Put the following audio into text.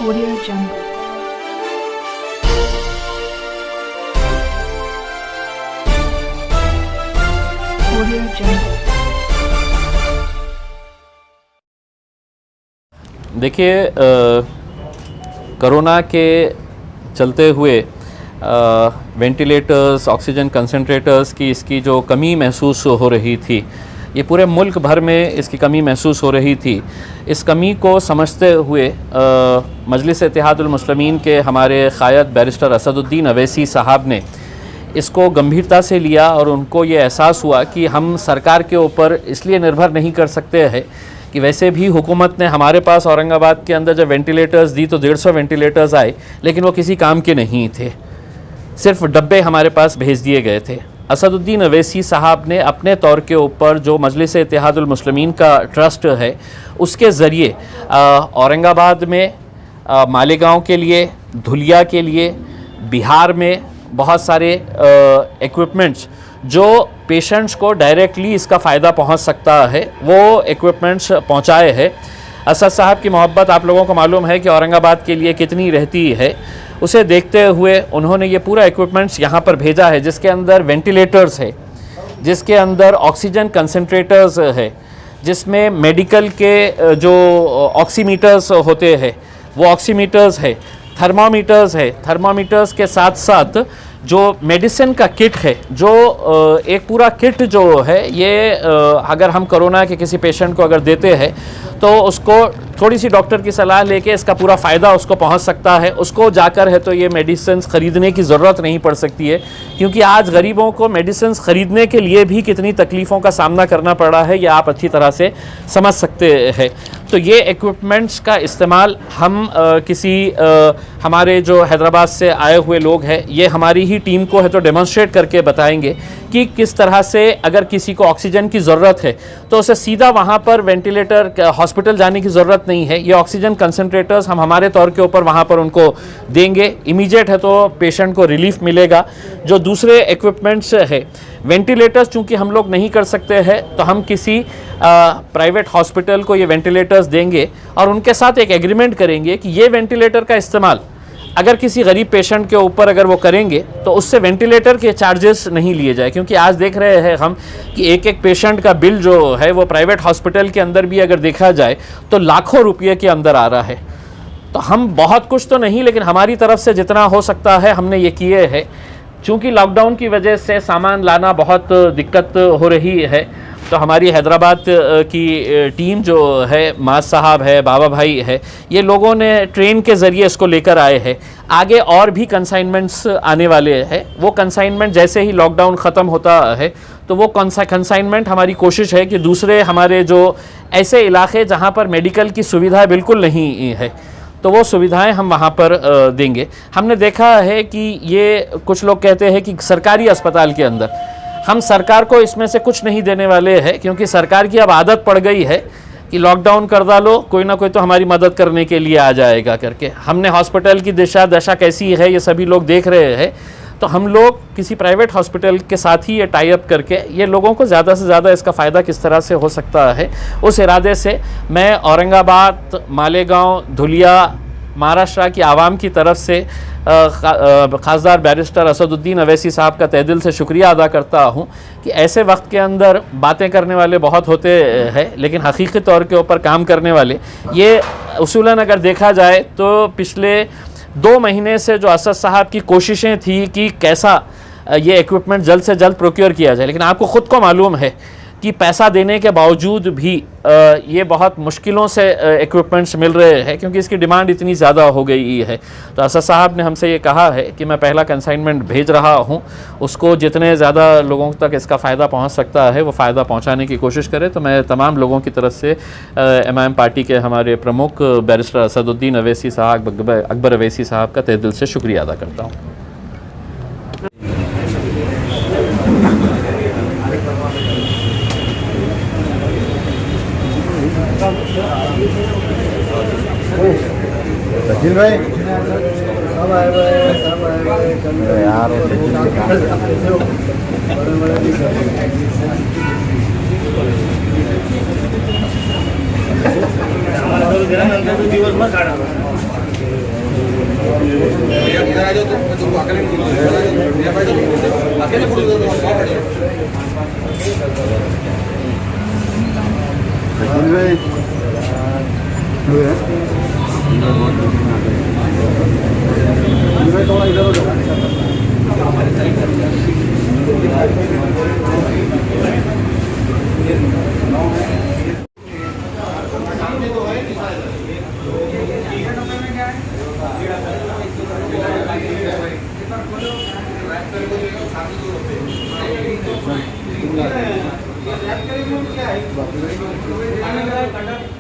Audio Jungle. Audio Jungle. देखिए, corona के चलते हुए वेंटिलेटर्स, ऑक्सीजन कंसंट्रेटर्स की इसकी जो कमी महसूस हो रही थी, ये पूरे मुल्क भर में इसकी कमी महसूस हो रही थी। इस कमी को समझते हुए मजलिस इत्तेहादुल मुस्लिमीन के हमारे क़ायद बैरिस्टर असदुद्दीन अवैसी साहब ने इसको गंभीरता से लिया और उनको ये एहसास हुआ कि हम सरकार के ऊपर इसलिए निर्भर नहीं कर सकते हैं कि वैसे भी हुकूमत ने हमारे पास औरंगाबाद के अंदर जब वेंटिलेटर्स दी तो 150 वेंटिलेटर्स आए, लेकिन वो किसी काम के नहीं थे, सिर्फ डब्बे हमारे पास भेज दिए गए थे। असदुद्दीन अवैसी साहब ने अपने तौर के ऊपर जो मजलिस इत्तेहादुल मुस्लिमीन का ट्रस्ट है उसके ज़रिए औरंगाबाद में, मालेगांव के लिए, धुलिया के लिए, बिहार में बहुत सारे इक्विपमेंट्स जो पेशेंट्स को डायरेक्टली इसका फ़ायदा पहुंच सकता है वो इक्विपमेंट्स पहुंचाए हैं। असद साहब की मोहब्बत आप लोगों को मालूम है कि औरंगाबाद के लिए कितनी रहती है। उसे देखते हुए उन्होंने ये पूरा इक्विपमेंट्स यहाँ पर भेजा है, जिसके अंदर वेंटिलेटर्स है, जिसके अंदर ऑक्सीजन कंसंट्रेटर्स है, जिसमें मेडिकल के जो ऑक्सीमीटर्स होते हैं वो ऑक्सीमीटर्स है, थर्मामीटर्स है, थर्मामीटर्स के साथ साथ जो मेडिसिन का किट है, जो एक पूरा किट जो है ये अगर हम कोरोना के किसी पेशेंट को अगर देते हैं तो उसको थोड़ी सी डॉक्टर की सलाह लेके इसका पूरा फ़ायदा उसको पहुंच सकता है। उसको जाकर है तो ये मेडिसिन्स ख़रीदने की ज़रूरत नहीं पड़ सकती है, क्योंकि आज गरीबों को मेडिसिन्स ख़रीदने के लिए भी कितनी तकलीफ़ों का सामना करना पड़ा है, ये आप अच्छी तरह से समझ सकते हैं। तो ये इक्विपमेंट्स का इस्तेमाल हम हमारे जो हैदराबाद से आए हुए लोग हैं, ये हमारी ही टीम को है तो डेमोन्स्ट्रेट करके बताएंगे कि किस तरह से अगर किसी को ऑक्सीजन की ज़रूरत है तो उसे सीधा वहाँ पर वेंटिलेटर हॉस्पिटल जाने की ज़रूरत नहीं है। ये ऑक्सीजन कंसंट्रेटर्स हम हमारे तौर के ऊपर वहाँ पर उनको देंगे, इमीडिएट है तो पेशेंट को रिलीफ मिलेगा। जो दूसरे इक्विपमेंट्स है, वेंटिलेटर्स चूँकि हम लोग नहीं कर सकते हैं तो हम किसी प्राइवेट हॉस्पिटल को ये वेंटिलेटर्स देंगे और उनके साथ एक एग्रीमेंट करेंगे कि ये वेंटिलेटर का इस्तेमाल अगर किसी गरीब पेशेंट के ऊपर अगर वो करेंगे तो उससे वेंटिलेटर के चार्जेस नहीं लिए जाए। क्योंकि आज देख रहे हैं हम कि एक एक पेशेंट का बिल जो है वो प्राइवेट हॉस्पिटल के अंदर भी अगर देखा जाए तो लाखों रुपये के अंदर आ रहा है। तो हम बहुत कुछ तो नहीं, लेकिन हमारी तरफ से जितना हो सकता है हमने ये किए हैं। चूँकि लॉकडाउन की वजह से सामान लाना बहुत दिक्कत हो रही है, तो हमारी हैदराबाद की टीम जो है, माज साहब है, बाबा भाई है, ये लोगों ने ट्रेन के ज़रिए इसको लेकर आए हैं। आगे और भी कंसाइनमेंट्स आने वाले हैं। वो कंसाइनमेंट जैसे ही लॉकडाउन ख़त्म होता है तो वो कंसाइनमेंट हमारी कोशिश है कि दूसरे हमारे जो ऐसे इलाके जहाँ पर मेडिकल की सुविधा बिल्कुल नहीं है तो वो सुविधाएं हम वहाँ पर देंगे। हमने देखा है कि ये कुछ लोग कहते हैं कि सरकारी अस्पताल के अंदर हम सरकार को इसमें से कुछ नहीं देने वाले हैं, क्योंकि सरकार की अब आदत पड़ गई है कि लॉकडाउन कर डालो, कोई ना कोई तो हमारी मदद करने के लिए आ जाएगा करके। हमने हॉस्पिटल की दशा कैसी है ये सभी लोग देख रहे हैं, तो हम लोग किसी प्राइवेट हॉस्पिटल के साथ ही ये टाई अप करके ये लोगों को ज़्यादा से ज़्यादा इसका फ़ायदा किस तरह से हो सकता है, उस इरादे से मैं औरंगाबाद, मालेगांव, धुलिया, महाराष्ट्र की आवाम की तरफ से खासदार बैरिस्टर असदुद्दीन अवैसी साहब का तहे दिल से शुक्रिया अदा करता हूँ कि ऐसे वक्त के अंदर बातें करने वाले बहुत होते हैं, लेकिन हकीकी तौर के ऊपर काम करने वाले, ये उसूलन अगर देखा जाए तो पिछले 2 महीने से जो असद साहब की कोशिशें थी कि कैसा ये इक्विपमेंट जल्द से जल्द प्रोक्योर किया जाए, लेकिन आपको ख़ुद को मालूम है कि पैसा देने के बावजूद भी ये बहुत मुश्किलों से इक्विपमेंट्स मिल रहे हैं, क्योंकि इसकी डिमांड इतनी ज़्यादा हो गई है। तो असद साहब ने हमसे ये कहा है कि मैं पहला कंसाइनमेंट भेज रहा हूँ, उसको जितने ज़्यादा लोगों तक इसका फ़ायदा पहुँच सकता है वो फ़ायदा पहुँचाने की कोशिश करें। तो मैं तमाम लोगों की तरफ से एमआईएम पार्टी के हमारे प्रमुख बैरिस्टर असदुद्दीन अवैसी साहब, अकबर अवैसी साहब का तहे दिल से शुक्रिया अदा करता हूँ। सचिन भाई सब आए यार, दिवसभर काढा थोड़ा इधर हो जाओ। क्या है